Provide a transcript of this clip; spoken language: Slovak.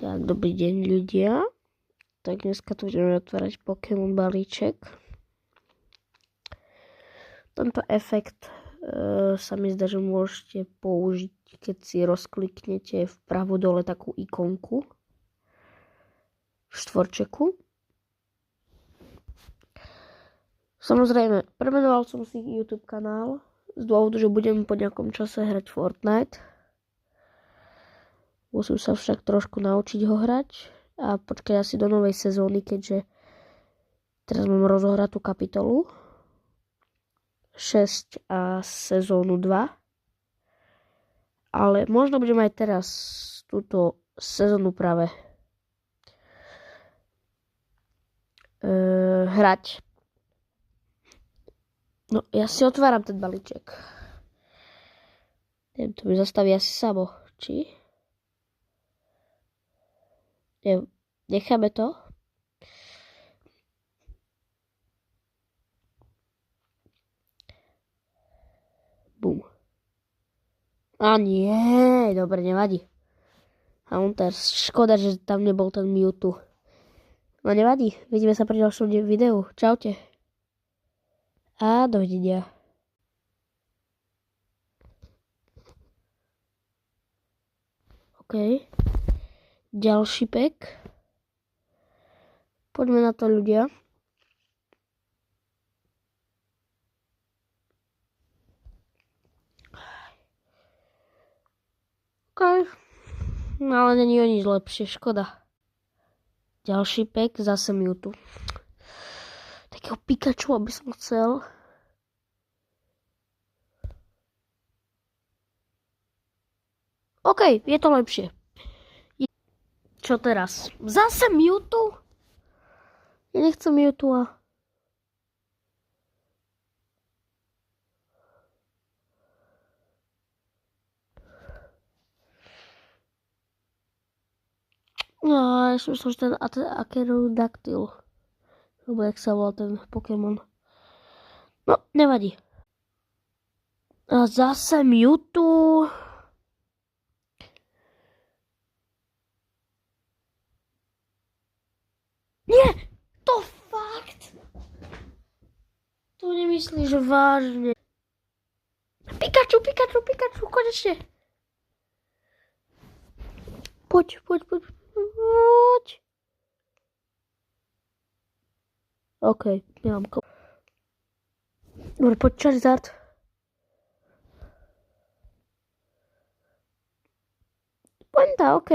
Tak, dobrý deň ľudia. Tak dneska tu budeme otvárať Pokémon balíček. Tento efekt sa mi zdá, že môžete použiť, keď si rozkliknete vpravo dole takú ikonku v štvorčeku. Samozrejme, premenoval som si YouTube kanál z dôvodu, že budem po nejakom čase hrať Fortnite. Musím sa však trošku naučiť ho hrať a počkať asi do novej sezóny, keďže teraz mám rozohratú kapitolu 6 a sezónu 2. Ale možno budem aj teraz túto sezónu práve hrať. No, ja si otváram ten balíček. Neviem, to mi zastaví asi samo. Či? Necháme to. Bum. A nie, dobre, nevadí. Hunters, škoda, že tam nebol ten Mewtwo. No nevadí, vidíme sa pri ďalšom videu. Čaute. A dovidenia. OK. Ďalší pack. Poďme na to, ľudia. OK. No ale není o nič lepšie, škoda. Ďalší pack, zase Mewtwo. Takého Pikachu, aby som chcel. OK, je to lepšie. Čo teraz? Zase Mewtwo? Ja nechcem Mewtwo. No, ja som myslel, že ten Akerodactyl. Lebo jak sa volá ten Pokémon. No, nevadí. A zase Mewtwo. Nie! To fakt! To nemyslíš vážne. Pikachu, konečne. Poď. OK, nemám ko. Dobre, poď Charizard. Poďme, OK.